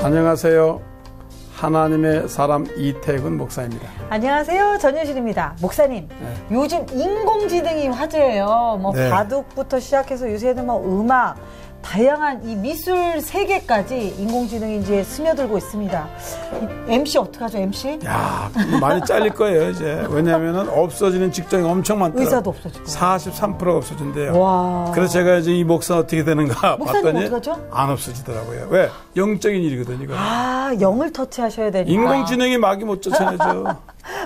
안녕하세요. 하나님의 사람 이태근 목사입니다. 안녕하세요. 전효진입니다. 목사님, 네. 요즘 인공지능이 화제예요. 네. 바둑부터 시작해서 요새는 음악, 다양한 이 미술 세계까지 인공지능이 이제 스며들고 있습니다. MC 어떡하죠, MC? 야, 많이 잘릴 거예요, 이제. 왜냐하면 없어지는 직종이 엄청 많더라고요. 의사도 없어지고. 43%가 없어진대요. 와. 그래서 제가 이제 이 목사 어떻게 되는가 봤더니 어떡하죠? 안 없어지더라고요. 왜? 영적인 일이거든요, 이거. 영을 터치하셔야 되니까. 인공지능이 막이 못 쫓아내죠.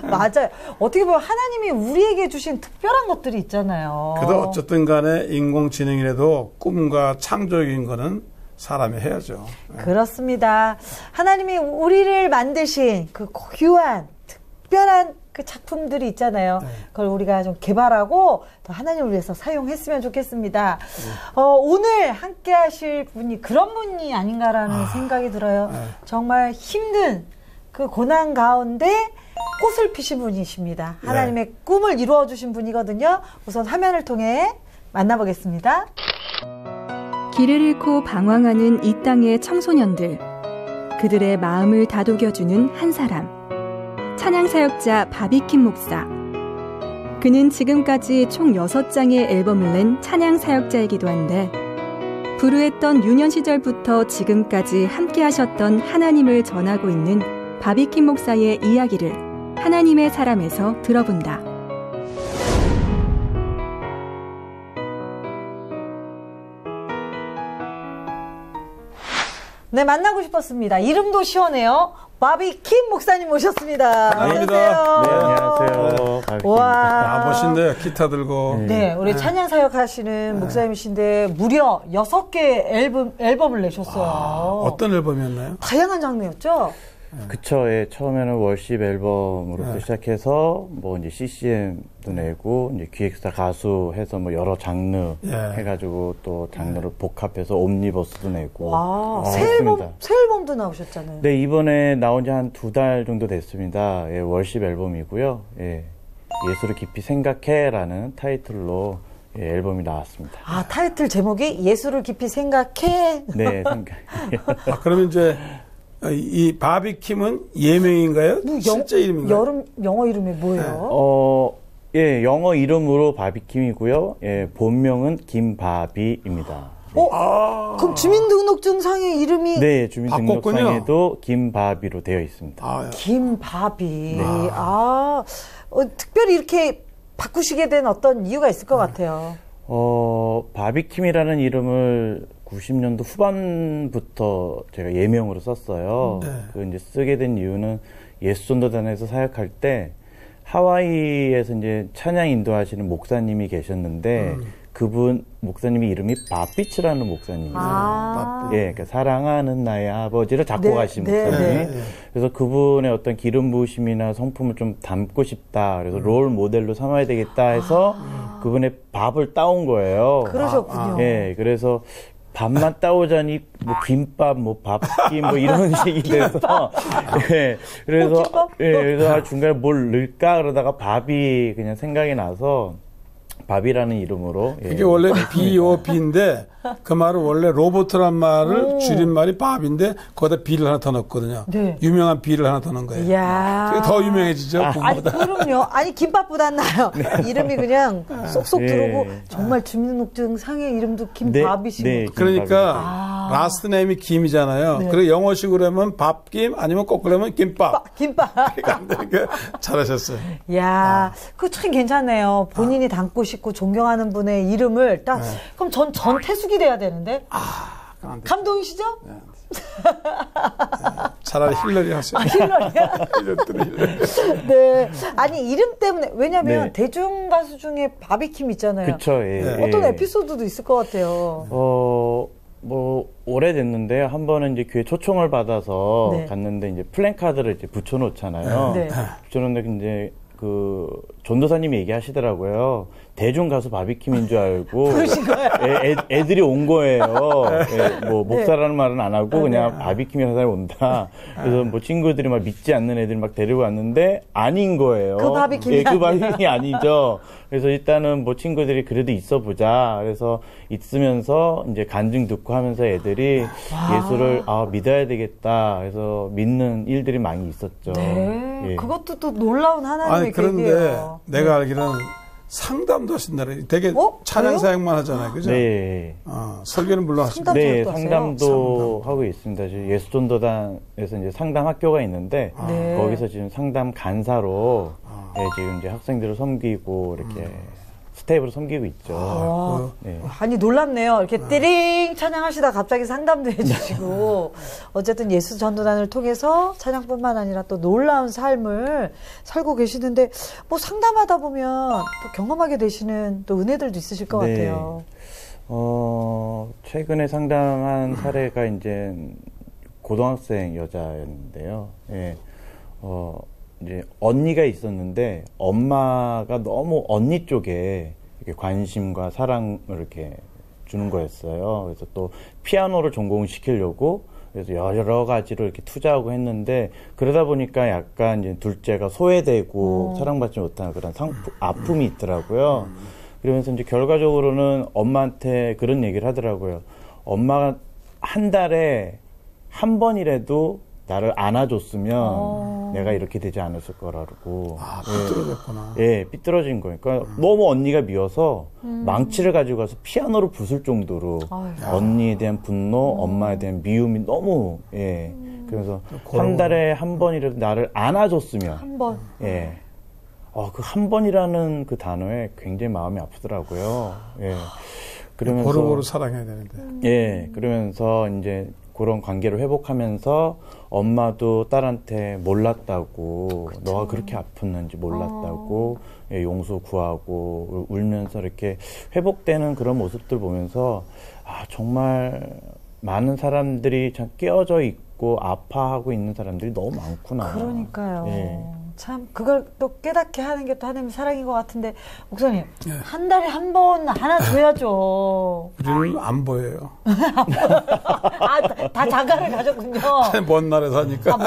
맞아요. 어떻게 보면 하나님이 우리에게 주신 특별한 것들이 있잖아요. 그래도 어쨌든 간에 인공지능이라도 꿈과 창조적인 거는 사람이 해야죠. 그렇습니다. 하나님이 우리를 만드신 그 고유한 특별한 그 작품들이 있잖아요. 그걸 우리가 좀 개발하고 더 하나님을 위해서 사용했으면 좋겠습니다. 오늘 함께 하실 분이 그런 분이 아닌가라는 생각이 들어요. 정말 힘든 그 고난 가운데 꽃을 피신 분이십니다. 하나님의 꿈을 이루어 주신 분이거든요. 우선 화면을 통해 만나보겠습니다. 길을 잃고 방황하는 이 땅의 청소년들, 그들의 마음을 다독여주는 한 사람, 찬양사역자 바비킴 목사. 그는 지금까지 총 6장의 앨범을 낸 찬양사역자이기도 한데 불우했던 유년 시절부터 지금까지 함께 하셨던 하나님을 전하고 있는 바비킴 목사의 이야기를 하나님의 사람에서 들어본다. 네, 만나고 싶었습니다. 이름도 시원해요. 바비킴 목사님 모셨습니다. 반갑습니다. 네, 안녕하세요. 와. 멋있네요. 기타 들고. 네, 우리 찬양 사역 하시는 목사님이신데 무려 6개 앨범을 내셨어요. 어떤 앨범이었나요? 다양한 장르였죠? 그쵸. 예, 처음에는 월십 앨범으로부터 시작해서 이제 CCM도 내고 이제 기획사 가수 해서 여러 장르 해가지고 또 장르를 복합해서 옴니버스도 내고. 와, 새 앨범도 나오셨잖아요. 네, 이번에 나온 지 한 2달 정도 됐습니다. 예, 월십 앨범이고요. 예, 예수를 깊이 생각해라는 타이틀로 앨범이 나왔습니다. 타이틀 제목이 예수를 깊이 생각해? 네, 그러면 이제 이 바비킴은 예명인가요? 실제 이름인가요? 영어 이름이 뭐예요? 예, 영어 이름으로 바비킴이고요. 예, 본명은 김바비입니다. 그럼 주민등록증상의 이름이? 네, 주민등록상에도 김바비로 되어 있습니다. 김바비. 네. 특별히 이렇게 바꾸시게 된 어떤 이유가 있을 것 같아요. 바비킴이라는 이름을 90년도 후반부터 제가 예명으로 썼어요. 그 이제 쓰게 된 이유는 예수전도단에서 사역할 때 하와이에서 이제 찬양 인도하시는 목사님이 계셨는데 그분 목사님이 이름이 바비치라는 목사님이에요. 예, 그러니까 사랑하는 나의 아버지를 작곡하신 목사님. 그래서 그분의 어떤 기름 부으심이나 성품을 좀 담고 싶다. 그래서 롤 모델로 삼아야 되겠다 해서 그분의 밥을 따온 거예요. 그러셨군요. 예, 그래서 밥만 따오자니 김밥, 밥김 이런 식이 돼서 그래서 중간에 뭘 넣을까 그러다가 밥이 그냥 생각이 나서 밥이라는 이름으로. 이게 원래 B.O.B인데 그 말은 원래 로봇이란 말을 줄임말이 밥인데 거기다 B를 하나 더 넣었거든요. 네. 유명한 B를 하나 더 넣은 거예요. 이야. 더 유명해지죠. 그럼요. 그럼요. 나요. 이름이 그냥 쏙쏙 들어오고 정말 주민등록증 상의 이름도 김밥이시고. 네, 그러니까 라스트 네임이 김이잖아요. 그리고 영어식으로 하면 밥김 아니면 거꾸로 하면 김밥. 김밥. 그러니까 잘하셨어요. 이야, 그거 참 괜찮네요. 본인이 닮고 싶고 존경하는 분의 이름을 딱. 그럼 전태숙이 돼야 되는데. 감동이시죠? 차라리 힐러리 하세요. 힐러리야? 네. 이름 때문에, 왜냐면 대중 가수 중에 바비킴 있잖아요. 그쵸, 예. 어떤 에피소드도 있을 것 같아요. 오래됐는데요. 한 번은 이제 교회 초청을 받아서 갔는데 이제 플랜카드를 이제 붙여놓잖아요. 붙여놓는데 이제 전도사님이 얘기하시더라고요. 대중 가수 바비킴인 줄 알고 부르신 거예요? 애들이 온 거예요. 뭐 목사라는 말은 안 하고 그냥 바비킴이라는 사람이 온다. 그래서 뭐 친구들이 막 믿지 않는 애들 막 데리고 왔는데 아닌 거예요. 그 바비킴이 그 바비킴이 아니죠. 그래서 일단은 뭐 친구들이 그래도 있어 보자. 그래서 있으면서 이제 간증 듣고 하면서 애들이 예수를 믿어야 되겠다. 그래서 믿는 일들이 많이 있었죠. 네. 예. 그것도 또 놀라운 하나님의 그런데 계획이에요. 내가 알기로는 상담도 하신다래. 되게 찬양 그래요? 사역만 하잖아요. 그죠? 네. 설교는 물론 하시고. 네, 사역도 상담도 하고 있습니다. 예수전도단에서 이제 상담 학교가 있는데 네. 거기서 지금 상담 간사로 지금 이제 학생들을 섬기고 이렇게 스텝으로 섬기고 있죠. 네. 아니 놀랍네요. 이렇게 띠링 찬양하시다 갑자기 상담도 해주시고 어쨌든 예수 전도단을 통해서 찬양뿐만 아니라 또 놀라운 삶을 살고 계시는데 뭐 상담하다 보면 또 경험하게 되시는 또 은혜들도 있으실 것 네. 같아요. 최근에 상담한 사례가 이제 고등학생 여자였는데요. 예. 이제 언니가 있었는데 엄마가 너무 언니 쪽에 이렇게 관심과 사랑을 이렇게 주는 거였어요. 그래서 또 피아노를 전공시키려고 그래서 여러 가지로 이렇게 투자하고 했는데 그러다 보니까 약간 이제 둘째가 소외되고 사랑받지 못하는 그런 아픔이 있더라고요. 그러면서 이제 결과적으로는 엄마한테 그런 얘기를 하더라고요. 엄마가 한 달에 한 번이라도 나를 안아줬으면 내가 이렇게 되지 않았을 거라고. 삐뚤어졌구나. 예, 삐뚤어진 거예요. 그러니까 너무 언니가 미워서 망치를 가지고 가서 피아노를 부술 정도로 언니에 대한 분노, 엄마에 대한 미움이 너무, 그래서 한 달에 한 번이라도 나를 안아줬으면. 한 번. 예. 그 한 번이라는 그 단어에 굉장히 마음이 아프더라고요. 예. 그러면서. 고루고루 사랑해야 되는데. 예, 그러면서 이제 그런 관계를 회복하면서 엄마도 딸한테 몰랐다고, 그쵸. 너가 그렇게 아팠는지 몰랐다고, 용서 구하고, 울면서 이렇게 회복되는 그런 모습들 보면서, 정말 많은 사람들이 참 깨어져 있고, 아파하고 있는 사람들이 너무 많구나. 그러니까요. 예. 참, 그걸 또 깨닫게 하는 게 또 하나님의 사랑인 것 같은데, 목사님, 한 달에 한 번 안아줘야죠. 우리는 안 보여요. 다 자가를 가졌군요. 먼 나라에 사니까.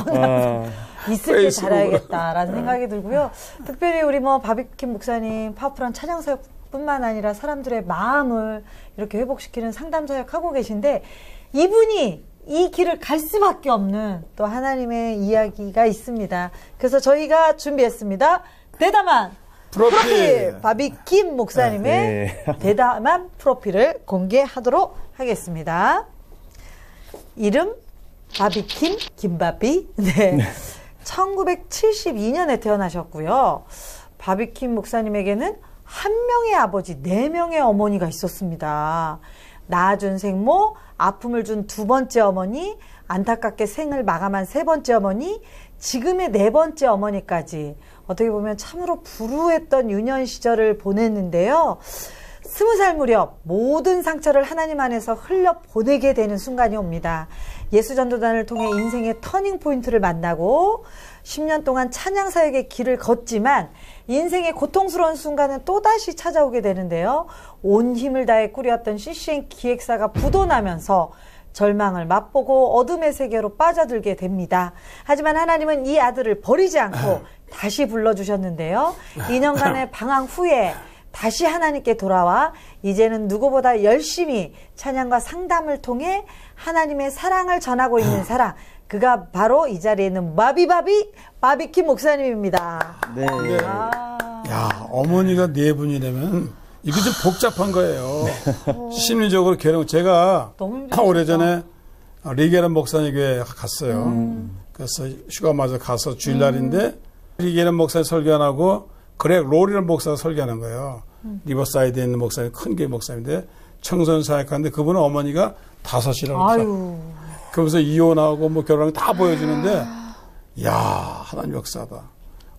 있을 때 잘해야겠다라는 생각이 들고요. 특별히 우리 바비킴 목사님 파워풀한 찬양 사역뿐만 아니라 사람들의 마음을 이렇게 회복시키는 상담 사역 하고 계신데 이분이 이 길을 갈 수밖에 없는 또 하나님의 이야기가 있습니다. 그래서 저희가 준비했습니다. 대담한 프로필 바비킴 목사님의 대담한 프로필을 공개하도록 하겠습니다. 이름 바비킴 김바비. 네. 1972년에 태어나셨고요. 바비킴 목사님에게는 한 명의 아버지, 4명의 어머니가 있었습니다. 낳아준 생모, 아픔을 준 2번째 어머니, 안타깝게 생을 마감한 3번째 어머니, 지금의 4번째 어머니까지 어떻게 보면 참으로 불우했던 유년 시절을 보냈는데요. 20살 무렵 모든 상처를 하나님 안에서 흘려보내게 되는 순간이 옵니다. 예수전도단을 통해 인생의 터닝포인트를 만나고 10년 동안 찬양사역의 길을 걷지만 인생의 고통스러운 순간은 또다시 찾아오게 되는데요. 온 힘을 다해 꾸렸던 CCN 기획사가 부도나면서 절망을 맛보고 어둠의 세계로 빠져들게 됩니다. 하지만 하나님은 이 아들을 버리지 않고 다시 불러주셨는데요. 2년간의 방황 후에 다시 하나님께 돌아와 이제는 누구보다 열심히 찬양과 상담을 통해 하나님의 사랑을 전하고 있는 사람, 그가 바로 이 자리에 있는 바비킴 목사님입니다. 네. 야, 어머니가 4분이라면 이게 좀 복잡한 거예요. 심리적으로 괴로워. 제가 오래전에 리게란 목사님 교회 갔어요. 그래서 휴가 맞아 가서 주일날인데 리게란 목사님 설교 안 하고 그렉 롤이라는 목사가 설교하는 거예요. 리버사이드에 있는 목사님, 큰 교회 목사님인데 청소년 사역하는데 그분은 어머니가 5이라고 그래요. 그러면서 이혼하고 결혼하고 다 보여주는데 야, 하나님 역사다.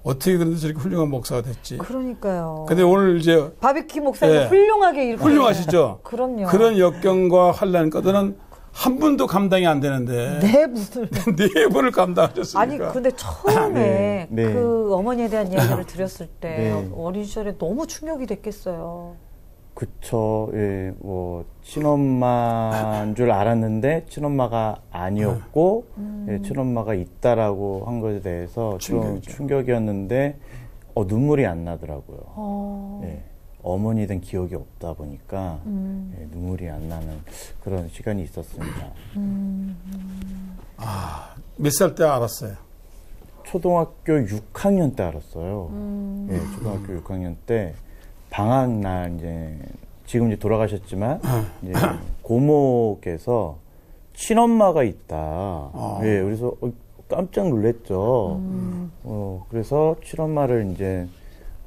어떻게 그런데 저렇게 훌륭한 목사가 됐지. 그러니까요. 근데 오늘 이제 바비킴 목사님 훌륭하게 이렇게 훌륭하시죠. 그럼요. 그런 역경과 환난 것들은 한 분도 감당이 안 되는데. 네 분을. 네 분을 감당하셨으니까. 아니, 근데 처음에 네. 그 어머니에 대한 이야기를 들었을 때 네. 어린 시절에 너무 충격이 됐겠어요. 그쵸. 예, 뭐, 친엄마인 줄 알았는데, 친엄마가 아니었고, 예, 친엄마가 있다라고 한 것에 대해서 좀 충격이었는데, 눈물이 안 나더라고요. 예, 어머니 된 기억이 없다 보니까, 예, 눈물이 안 나는 그런 시간이 있었습니다. 몇 살 때 알았어요? 초등학교 6학년 때 알았어요. 예, 초등학교 6학년 때, 방학날 지금 이제 돌아가셨지만 이제 고모께서 친엄마가 있다. 예, 그래서 깜짝 놀랐죠. 그래서 친엄마를 이제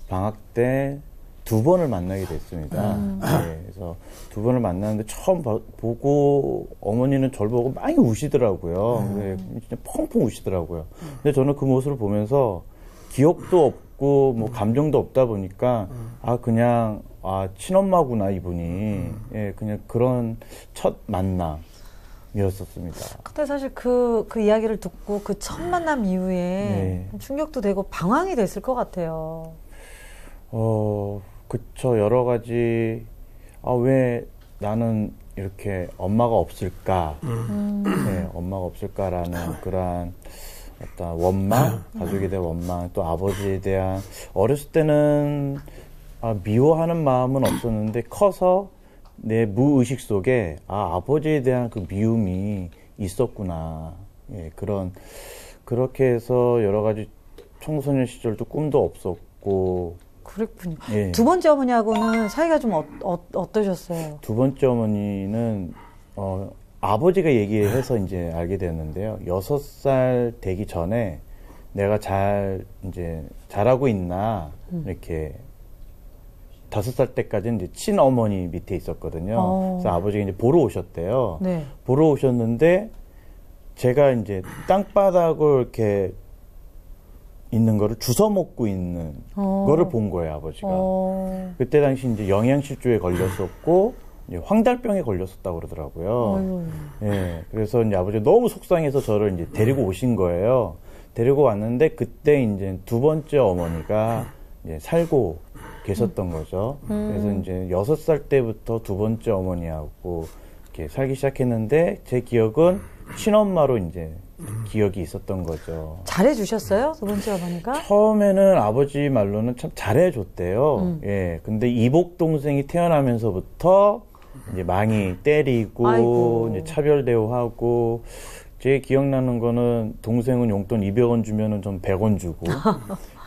방학 때 2번을 만나게 됐습니다. 예, 그래서 2번을 만났는데 처음 보고 어머니는 저를 보고 많이 우시더라고요. 예, 진짜 펑펑 우시더라고요. 근데 저는 그 모습을 보면서 기억도 없고 뭐 감정도 없다 보니까 그냥 친엄마구나 이분이. 예, 그냥 그런 첫 만남이었었습니다. 근데 사실 그 이야기를 듣고 그 첫 만남 이후에 네. 충격도 되고 방황이 됐을 것 같아요. 그쵸. 여러 가지 왜 나는 이렇게 엄마가 없을까? 네, 엄마가 없을까라는 그런 어떤 원망, 가족에 대한 원망, 또 아버지에 대한, 어렸을 때는 미워하는 마음은 없었는데 커서 내 무의식 속에 아버지에 대한 그 미움이 있었구나. 예, 그렇게 해서 여러 가지 청소년 시절도 꿈도 없었고. 그랬군요. 예. 두 번째 어머니하고는 사이가 좀 어떠셨어요? 두 번째 어머니는 아버지가 얘기해서 이제 알게 됐는데요. 6살 되기 전에 내가 잘하고 있나, 이렇게 5살 때까지는 이제 친어머니 밑에 있었거든요. 그래서 아버지가 이제 보러 오셨대요. 네. 보러 오셨는데, 제가 이제 땅바닥을 이렇게 있는 거를 주워 먹고 있는 거를 본 거예요, 아버지가. 그때 당시 이제 영양실조에 걸렸었고, 황달병에 걸렸었다고 그러더라고요. 예, 그래서 이제 아버지가 너무 속상해서 저를 이제 데리고 오신 거예요. 데리고 왔는데 그때 이제 두 번째 어머니가 이제 살고 계셨던 거죠. 그래서 이제 6살 때부터 두 번째 어머니하고 이렇게 살기 시작했는데 제 기억은 친엄마로 이제 기억이 있었던 거죠. 잘해주셨어요? 두 번째 어머니가? 처음에는 아버지 말로는 참 잘해줬대요. 예. 근데 이복 동생이 태어나면서부터 이제 많이 때리고, 아이고. 이제 차별 대우하고, 제 기억나는 거는 동생은 용돈 200원 주면은 전 100원 주고,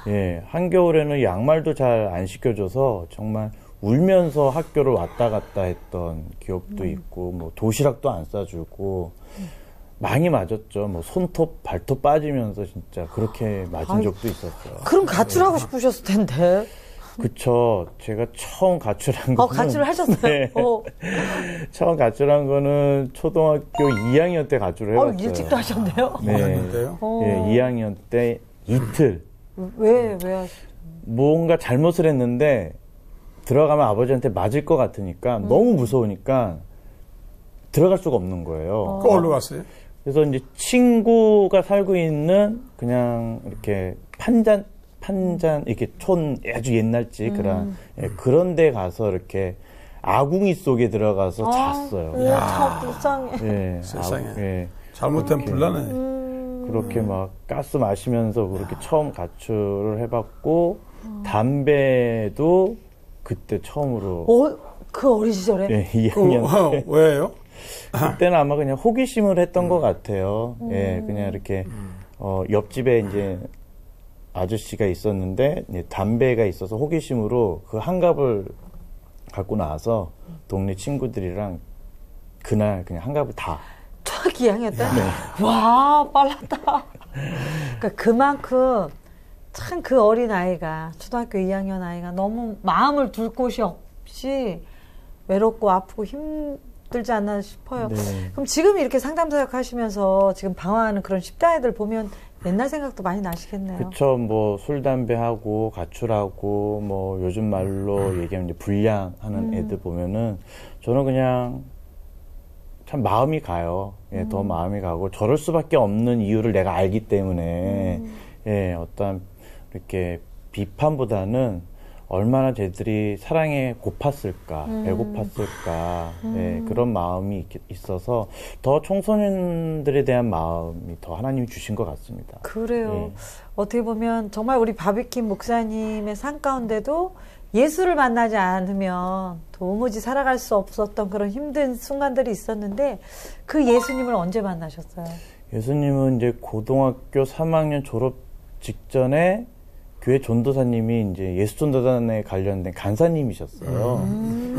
예. 한겨울에는 양말도 잘 안 시켜줘서 정말 울면서 학교를 왔다 갔다 했던 기억도 있고, 뭐 도시락도 안 싸주고, 많이 맞았죠. 뭐 손톱, 발톱 빠지면서 진짜 그렇게 맞은 적도 있었어요. 그럼 가출하고 싶으셨을 텐데. 그쵸. 제가 처음 가출한 거는. 가출을 하셨어요? 네. 처음 가출한 거는 초등학교 2학년 때 가출을 해봤어요. 일찍도 하셨네요? 네. 예, 2학년 때 이틀. 왜 하셨어요? 뭔가 잘못을 했는데 들어가면 아버지한테 맞을 것 같으니까 너무 무서우니까 들어갈 수가 없는 거예요. 어디로 갔어요? 그래서 이제 친구가 살고 있는 그냥 이렇게 판잔 이렇게 아주 옛날집 그런 데 가서 이렇게 아궁이 속에 들어가서 잤어요. 참 불쌍해. 예, 세상에. 잘못된 불나네. 그렇게 막 가스 마시면서 그렇게 처음 가출을 해봤고 담배도 그때 처음으로. 그 어린 시절에? 예, 2학년 때. 왜요? 그때는 아마 그냥 호기심을 했던 것 같아요. 예, 그냥 이렇게, 옆집에 이제 아저씨가 있었는데, 담배가 있어서 호기심으로 그 한 갑을 갖고 나와서 동네 친구들이랑 그날 그냥 한 갑을 다. 초등학교 2학년 때? 네. 와, 빨랐다. 그러니까 그만큼 참 그 어린 아이가, 초등학교 2학년 아이가 너무 마음을 둘 곳이 없이 외롭고 아프고 힘들지 않나 싶어요. 네. 그럼 지금 이렇게 상담 사역 하시면서 지금 방황하는 그런 10대 아이들 보면 옛날 생각도 많이 나시겠네요. 그쵸. 뭐 술, 담배 하고 가출하고 뭐 요즘 말로 얘기하면 이제 불량하는 애들 보면은 저는 그냥 참 마음이 가요. 예, 더 마음이 가고 저럴 수밖에 없는 이유를 내가 알기 때문에 예, 어떤 이렇게 비판보다는 얼마나 쟤들이 사랑에 고팠을까, 배고팠을까, 예, 그런 마음이 있어서 더 청소년들에 대한 마음이 더 하나님이 주신 것 같습니다. 그래요. 예. 어떻게 보면 정말 우리 바비킴 목사님의 삶 가운데도 예수를 만나지 않으면 도무지 살아갈 수 없었던 그런 힘든 순간들이 있었는데 그 예수님을 언제 만나셨어요? 예수님은 이제 고등학교 3학년 졸업 직전에 교회 전도사님이 이제 예수전도단에 관련된 간사님이셨어요.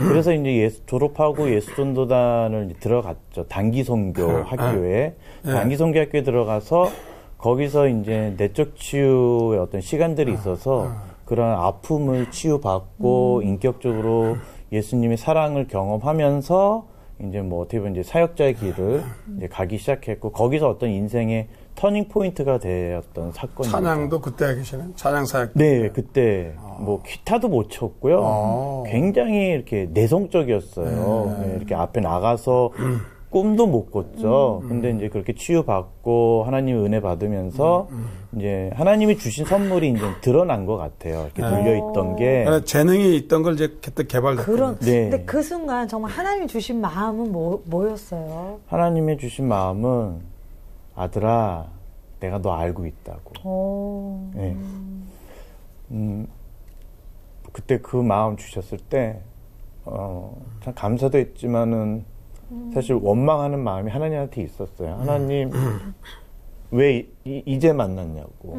그래서 이제 졸업하고 예수전도단을 들어갔죠. 단기선교 학교에. 단기선교 학교에 들어가서 거기서 이제 내적 치유의 어떤 시간들이 있어서 그런 아픔을 치유받고 인격적으로 예수님의 사랑을 경험하면서 이제 뭐 어떻게 보면 이제 사역자의 길을 이제 가기 시작했고 거기서 어떤 인생의 터닝 포인트가 되었던 사건이죠. 찬양도 그때 하기 전에 찬양 사역. 네, 그때 뭐 기타도 못 쳤고요. 굉장히 이렇게 내성적이었어요. 네, 이렇게 앞에 나가서 꿈도 못 꿨죠. 근데 이제 그렇게 치유받고 하나님의 은혜 받으면서 이제 하나님이 주신 선물이 이제 드러난 것 같아요. 이렇게 눌려있던 게. 재능이 있던 걸 이제 그때 개발됐거든요. 네. 근데 그 순간 정말 하나님이 주신 마음은 뭐였어요? 하나님의 주신 마음은 아들아, 내가 너 알고 있다고. 네. 그때 그 마음 주셨을 때, 참 감사도 했지만은 사실 원망하는 마음이 하나님한테 있었어요. 하나님, 왜 이제 만났냐고.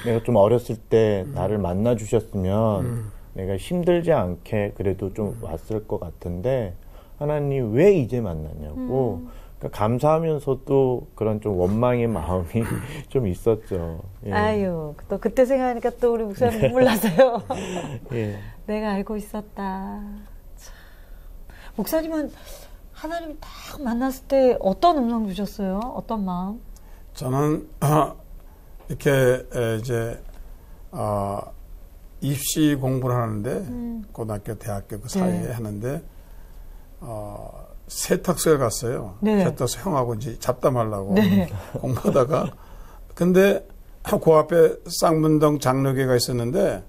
내가 좀 어렸을 때 나를 만나 주셨으면 내가 힘들지 않게 그래도 좀 왔을 것 같은데 하나님 왜 이제 만났냐고. 그러니까 감사하면서도 그런 좀 원망의 마음이 좀 있었죠. 예. 아유, 또 그때 생각하니까 또 우리 목사님 눈물 나세요. 예. 내가 알고 있었다. 참. 목사님은 하나님 딱 만났을 때 어떤 음성 주셨어요? 어떤 마음? 저는 이렇게 이제 입시 공부를 하는데 고등학교, 대학교 그 사이에 하는데 세탁소에 갔어요. 네. 세탁소 형하고 이제 잡담하려고 공부하다가 근데 그 앞에 쌍문동 장로교가 있었는데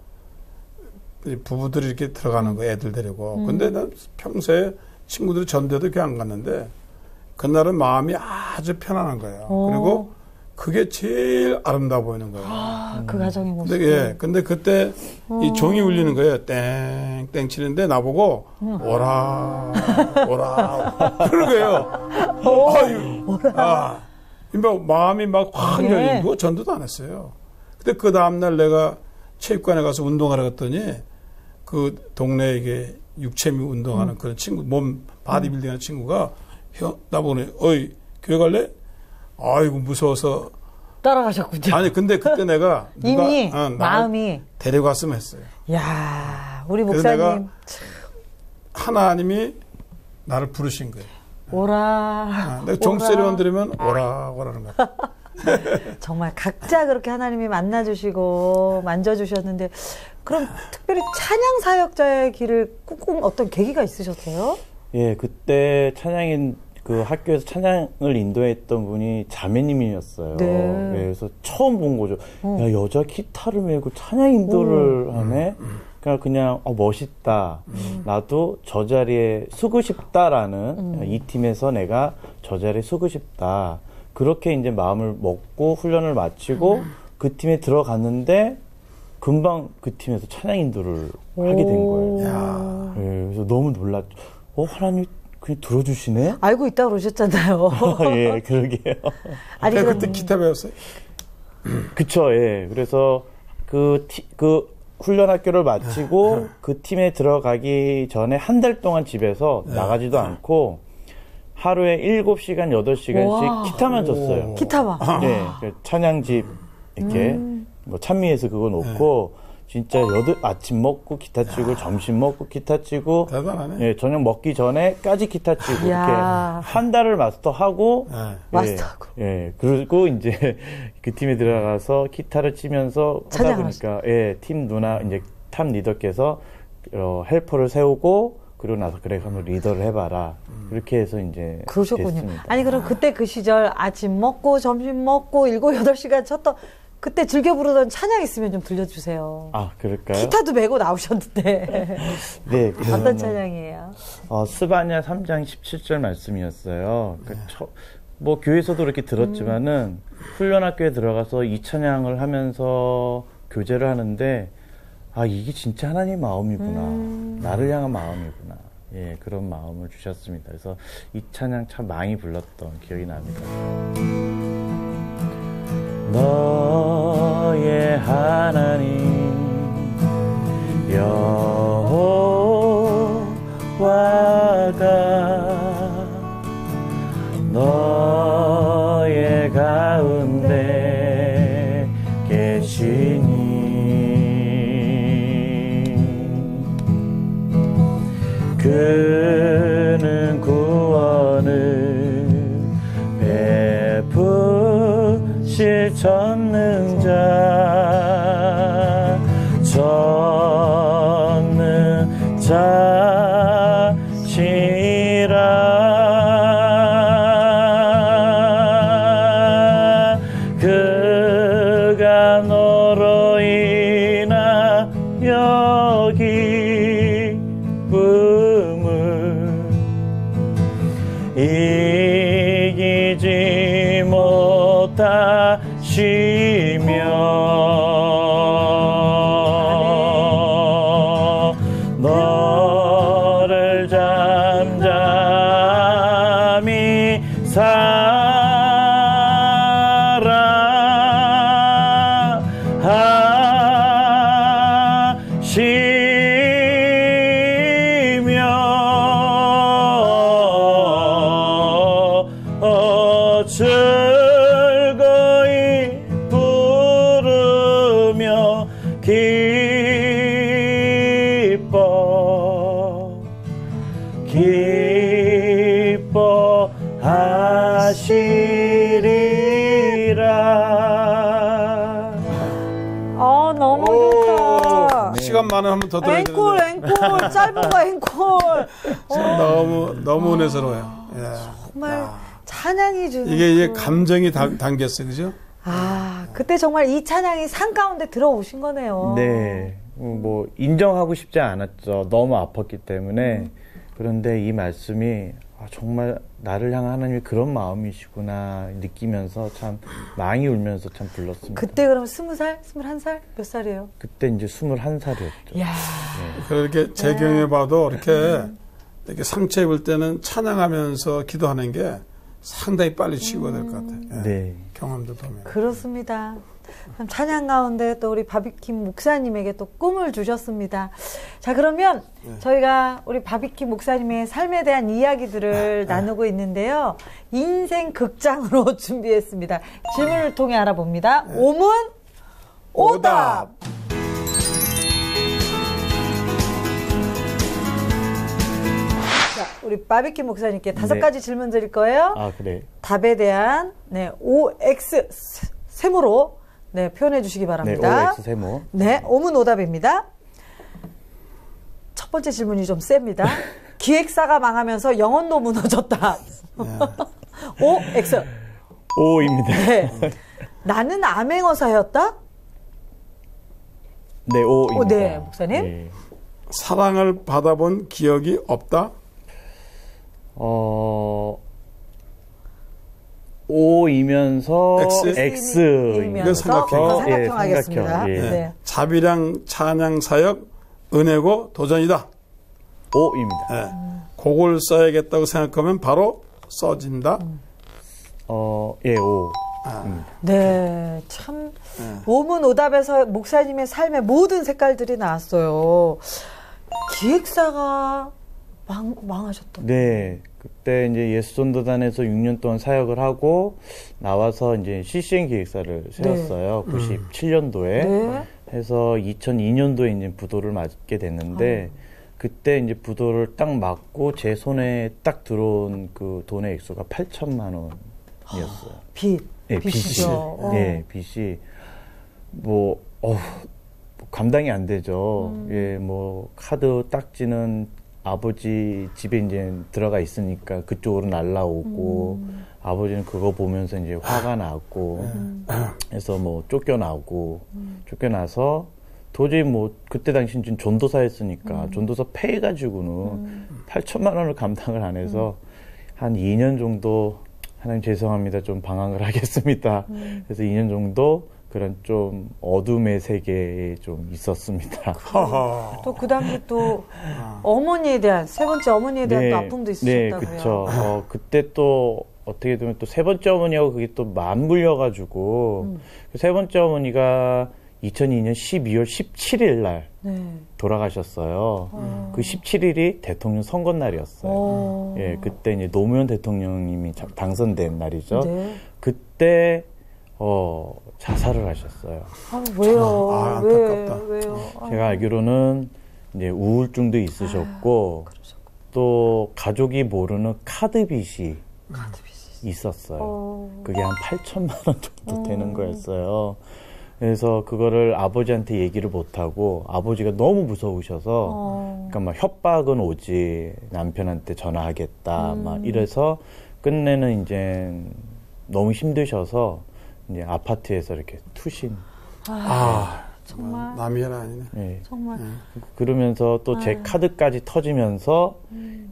부부들이 이렇게 들어가는 거 애들 데리고 근데 난 평소에 친구들이 전대도 교회 안 갔는데 그날은 마음이 아주 편안한 거예요. 그리고 그게 제일 아름다워 보이는 거예요. 그 가정의 모습. 근데 그때 이 종이 울리는 거예요. 땡땡 치는데 나보고 오라 그런 거예요. 마음이 막 확 열리고 전도도 안 했어요. 근데 그 다음날 내가 체육관에 가서 운동하러 갔더니 그 동네에 이게 육체미 운동하는 그런 친구, 몸 바디빌딩 하는 친구가 나보고 어이 교회 갈래? 아이고 무서워서 따라가셨군요. 아니 근데 그때 내가 누가 이미 마음이 데려갔으면 했어요. 야, 우리 목사님 내가 하나님이 나를 부르신 거예요. 오라. 내가 종세례원 들으면 오라라는 거예요. 정말 각자 그렇게 하나님이 만나주시고 만져주셨는데 그럼 특별히 찬양 사역자의 길을 꿈꾼 어떤 계기가 있으셨어요? 예, 그때 찬양인 그 학교에서 찬양을 인도했던 분이 자매님이었어요. 네. 그래서 처음 본 거죠. 야, 여자 기타를 메고 찬양 인도를 하네? 그러니까 그냥, 멋있다. 나도 저 자리에 서고 싶다라는, 이 팀에서 내가 저 자리에 서고 싶다. 그렇게 이제 마음을 먹고 훈련을 마치고 그 팀에 들어갔는데 금방 그 팀에서 찬양 인도를 하게 된 거예요. 예, 그래서 너무 놀랐죠. 하나님, 그냥 들어주시네? 알고 있다고 그러셨잖아요. 예, 그러게요. 아니, 그때 기타 배웠어요? 그쵸, 예. 그래서 그 훈련 학교를 마치고 그 팀에 들어가기 전에 한 달 동안 집에서 나가지도 않고 하루에 7시간, 8시간씩 기타만 쳤어요. 기타만? 네. 찬양집, 이렇게, 뭐 찬미에서 그거 놓고, 진짜 아침 먹고 기타 치고 점심 먹고 기타 치고 대단하네. 예, 저녁 먹기 전에까지 기타 치고 이렇게 한 달을 마스터하고 마스터하고 그리고 이제 그 팀에 들어가서 기타를 치면서 하다 보니까 팀 누나 이제 탑 리더께서 헬퍼를 세우고 그러고 나서 그래 한번 리더를 해봐라. 그렇게 해서 이제 그러셨군요. 됐습니다. 아니 그럼 그때 그 시절 아침 먹고 점심 먹고 7, 8시간 쳤던 그때 즐겨 부르던 찬양 있으면 좀 들려주세요. 아, 그럴까요? 기타도 메고 나오셨는데. 네. 어떤 찬양이에요? 스바냐 3장 17절 말씀이었어요. 그러니까 뭐 교회에서도 그렇게 들었지만은 훈련학교에 들어가서 이 찬양을 하면서 교제를 하는데 아, 이게 진짜 하나님의 마음이구나. 나를 향한 마음이구나. 예, 그런 마음을 주셨습니다. 그래서 이 찬양 참 많이 불렀던 기억이 납니다. 너의 하나님 여호와가 너의 가운데 계시니 그는 구원을 베푸실 전능자 전능자시라 그가 너로 인하여 기쁨을 이기지 못하시며 너를 잠잠히 즐거이 부르며 기뻐하시리라. 너무 좋다. 시간 많으면 한번 더 들어야 앵콜, 되는데. 앵콜, 짧은 거 앵콜. 너무 은혜스러워요. 예. 정말 찬양이 주는 이게 감정이 담겼어요, 그죠? 그때 정말 이 찬양이 산 가운데 들어오신 거네요. 네. 뭐 인정하고 싶지 않았죠. 너무 아팠기 때문에. 그런데 이 말씀이 정말 나를 향한 하나님이 그런 마음이시구나 느끼면서 참 많이 울면서 참 불렀습니다. 그때 그럼 20살? 21살? 몇 살이에요? 그때 이제 21살이었죠. 이야. 그렇게 제 경험에 봐도 이렇게 상처 입을 때는 찬양하면서 기도하는 게 상당히 빨리 치유가 될 것 같아요. 예. 네. 경험도 보면. 그렇습니다. 참 찬양 가운데 또 우리 바비킴 목사님에게 또 꿈을 주셨습니다. 자, 그러면 저희가 우리 바비킴 목사님의 삶에 대한 이야기들을 나누고 있는데요. 인생 극장으로 준비했습니다. 질문을 통해 알아봅니다. 오문 오답. 자, 우리 바비킴 목사님께 5가지 질문 드릴 거예요. 그래. 답에 대한 OX 세모로 표현해 주시기 바랍니다. 네, OX 세모. 네, 오문 오답입니다. 첫 번째 질문이 좀 셉니다. 기획사가 망하면서 영혼도 무너졌다. OX. O입니다. 네. 나는 암행어사였다? 네, O입니다. 네, 목사님. 네. 사랑을 받아본 기억이 없다? O이면서 X이면서 삼각형 예, 하겠습니다. 삼각형. 예. 네. 자비량 찬양 사역 은혜고 도전이다. O입니다. 네. 곡을 써야겠다고 생각하면 바로 써진다. 예, O. 네, 참 오문 오답에서 목사님의 삶의 모든 색깔들이 나왔어요. 기획사가 망하셨던. 네, 그때 이제 예수전도단에서 6년 동안 사역을 하고 나와서 이제 CCN 기획사를 세웠어요. 97년도에. 네. 해서 2002년도에 이제 부도를 맞게 됐는데 그때 이제 부도를 딱 맞고 제 손에 딱 들어온 그 돈의 액수가 8천만 원이었어요. 빚. 네, 빚이죠. 네, 빚이 감당이 안 되죠. 예, 뭐 카드 딱지는 아버지 집에 이제 들어가 있으니까 그쪽으로 날라오고 아버지는 그거 보면서 이제 화가 나고 그래서 뭐 쫓겨나서 도저히 뭐 그때 당시 좀 전도사였으니까 전도사 패해가지고는 8천만 원을 감당을 안 해서 한 2년 정도 하나님 죄송합니다 좀 방황을 하겠습니다. 그래서 2년 정도 그런 좀 어둠의 세계에 좀 있었습니다. 또 그 당시 또 어머니에 대한 세 번째 어머니에 대한 또 아픔도 있으셨다고요. 네, 그렇죠. 그때 또 어떻게 되면 또 세 번째 어머니하고 그게 또 맞물려가지고 그 세 번째 어머니가 2002년 12월 17일 날 돌아가셨어요. 그 17일이 대통령 선거 날이었어요. 예, 그때 이제 노무현 대통령님이 당선된 날이죠. 네. 그때 자살을 하셨어요. 왜요? 안타깝다. 왜요? 제가 알기로는 이제 우울증도 있으셨고 또 가족이 모르는 카드빚이 있었어요. 그게 한 8천만 원 정도 되는 거였어요. 그래서 그거를 아버지한테 얘기를 못하고 아버지가 너무 무서우셔서 그러니까 막 협박은 오지 남편한테 전화하겠다 막 이래서 끝내는 이제 너무 힘드셔서 이제 아파트에서 이렇게 투신. 정말 남이 일 아니네. 네. 정말. 그러면서 또 제 카드까지 터지면서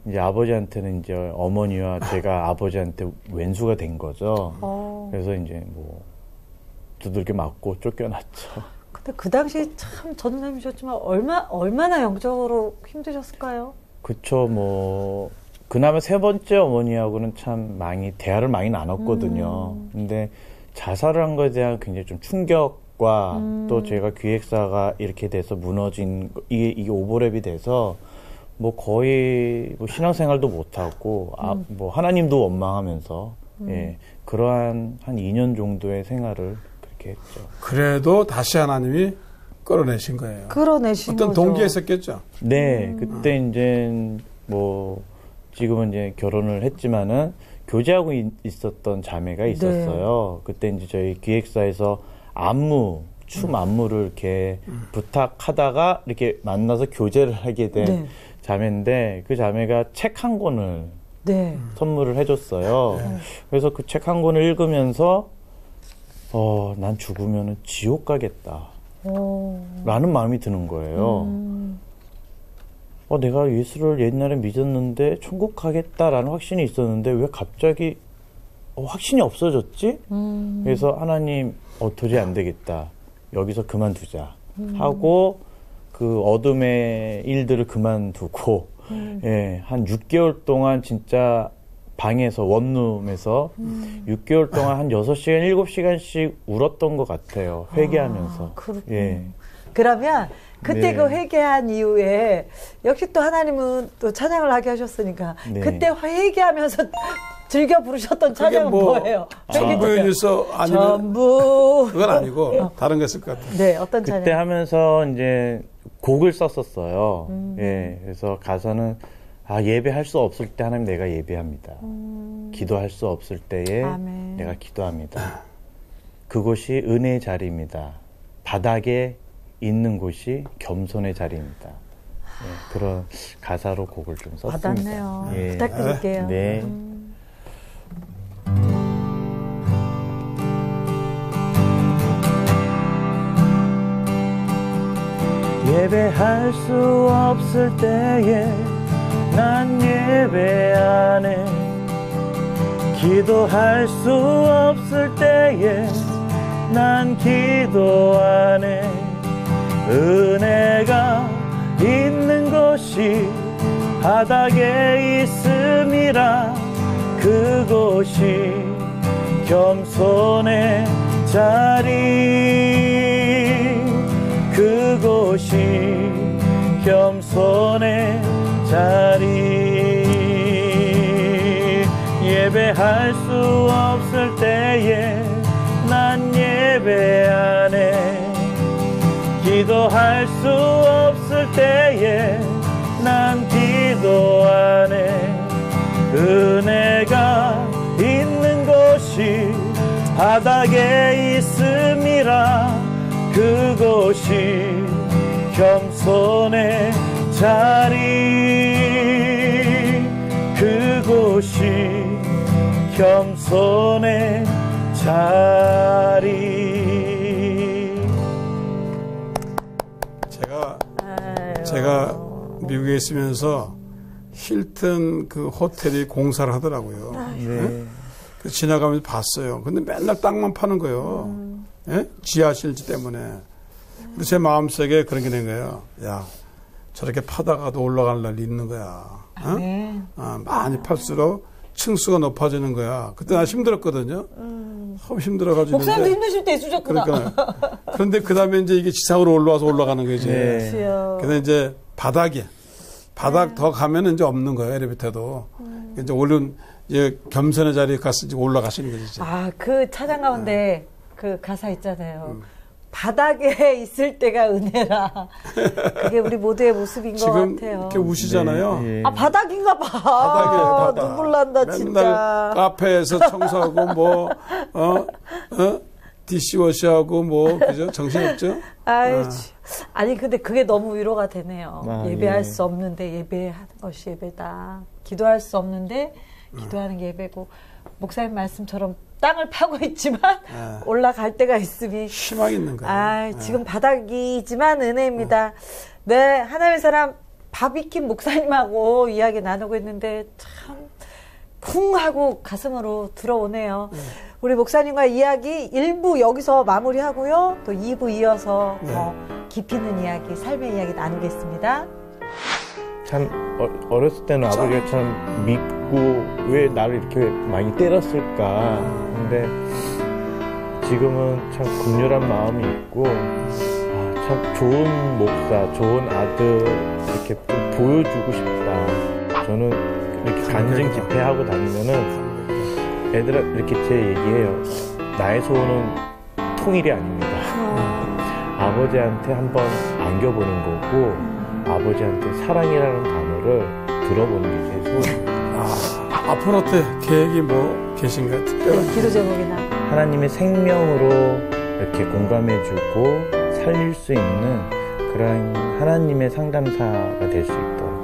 이제 아버지한테는 이제 어머니와 제가 아버지한테 왼수가 된 거죠. 그래서 이제 뭐 두들겨 맞고 쫓겨났죠. 근데 그 당시 참 전도사님이셨지만 얼마나 영적으로 힘드셨을까요? 그쵸, 뭐 그나마 세 번째 어머니하고는 참 대화를 많이 나눴거든요. 근데 자살을 한 거에 대한 굉장히 좀 충격과 또 제가 기획사가 이렇게 돼서 무너진 이게 오버랩이 돼서 뭐 거의 뭐 신앙생활도 못하고 뭐 하나님도 원망하면서 예, 그러한 한 2년 정도의 생활을 그렇게 했죠. 그래도 다시 하나님이 끌어내신 거예요. 끌어내신 어떤 거죠. 동기가 있었겠죠. 네, 그때 이제 뭐 지금은 이제 결혼을 했지만은 교제하고 있었던 자매가 있었어요. 네. 그때 이제 저희 기획사에서 춤 안무를 이렇게 부탁하다가 이렇게 만나서 교제를 하게 된 자매인데 그 자매가 책 한 권을 선물을 해줬어요. 그래서 그 책 한 권을 읽으면서 난 죽으면은 지옥 가겠다. 라는 마음이 드는 거예요. 내가 예수를 옛날에 믿었는데 천국 가겠다라는 확신이 있었는데 왜 갑자기 확신이 없어졌지? 그래서 하나님 도저히 안 되겠다. 여기서 그만두자 하고 그 어둠의 일들을 그만두고 예, 한 6개월 동안 진짜 방에서 원룸에서 6개월 동안 한 6시간, 7시간씩 울었던 것 같아요. 회개하면서. 예. 그러면 그때 그 회개한 이후에 역시 또 하나님은 또 찬양을 하게 하셨으니까 그때 회개하면서 즐겨 부르셨던 찬양은 뭐예요? 전부의 일서 아니면 전부 그건 아니고 다른 거 있을 것 같아요. 네, 어떤 찬양? 그때 하면서 이제 곡을 썼었어요. 예, 그래서 가사는 예배할 수 없을 때 하나님 내가 예배합니다. 기도할 수 없을 때에 아멘. 내가 기도합니다. 그곳이 은혜의 자리입니다. 바닥에 있는 곳이 겸손의 자리입니다. 예, 그런 가사로 곡을 좀 썼습니다. 받았네요. 예. 부탁드릴게요. 네. 예배할 수 없을 때에 난 예배 안 해. 기도할 수 없을 때에 난 기도 안 해. 은혜가 있는 곳이 바닥에 있음이라 그곳이 겸손의 자리 그곳이 겸손의 자리 예배할 수 없을 때에 난 예배 안 해 기도할 수 없을 때에 난 기도 안 해 은혜가 있는 곳이 바닥에 있음이라 그곳이 겸손의 자리 겸손의 자리. 제가 미국에 있으면서 힐튼 그 호텔이 공사를 하더라고요. 네? 그래서 지나가면서 봤어요. 근데 맨날 땅만 파는 거예요. 예? 지하실지 때문에. 그래서 제 마음속에 그런 게 된 거예요. 야, 저렇게 파다가도 올라갈 날이 있는 거야. 많이 팔수록 층수가 높아지는 거야. 그때 나 힘들었거든요. 너무 힘들어가지고. 목사님도 힘드실 때 있으셨구나. 그러니까. 그런데 그 다음에 이제 이게 지상으로 올라와서 올라가는 거지. 네. 그래서 이제 바닥 더 가면은 이제 없는 거예요. 엘리베이터도. 이제 이제 겸손의 자리에 가서 이제 올라가시는 거지. 이제. 그 찬양 가운데 그 가사 있잖아요. 바닥에 있을 때가 은혜라. 그게 우리 모두의 모습인 것 같아요. 지금 이렇게 우시잖아요. 네. 바닥인가 봐. 바닥이에요, 바닥. 눈물 난다, 맨날 진짜. 카페에서 청소하고 디시워시하고 그죠? 정신없죠? 아니, 근데 그게 너무 위로가 되네요. 예배할 예. 수 없는데 예배하는 것이 예배다. 기도할 수 없는데 기도하는 게 예배고, 목사님 말씀처럼 땅을 파고 있지만 올라갈 때가 있으니 희망이 있는 거예요. 지금 바닥이지만 은혜입니다. 네, 하나님의 사람 바비킴 목사님하고 이야기 나누고 있는데 참 쿵 하고 가슴으로 들어오네요. 우리 목사님과 이야기 1부 여기서 마무리하고요. 또 2부 이어서 더 깊이 있는 이야기, 삶의 이야기 나누겠습니다. 참 어렸을 때는 아버지가 참 믿고 왜 나를 이렇게 많이 때렸을까. 근데 지금은 참 긍휼한 마음이 있고 참 좋은 목사, 좋은 아들 이렇게 좀 보여주고 싶다. 저는 이렇게 간증 집회하고 다니면은 애들 이렇게 제 얘기해요. 나의 소원은 통일이 아닙니다. 아버지한테 한번 안겨보는 거고 아버지한테 사랑이라는 단어를 들어보는 게 제 소원입니다. 앞으로 어때 계획이 뭐 계신가요? 특별한 기도 제목이나 하나님의 생명으로 이렇게 공감해주고 살릴 수 있는 그런 하나님의 상담사가 될 수 있도록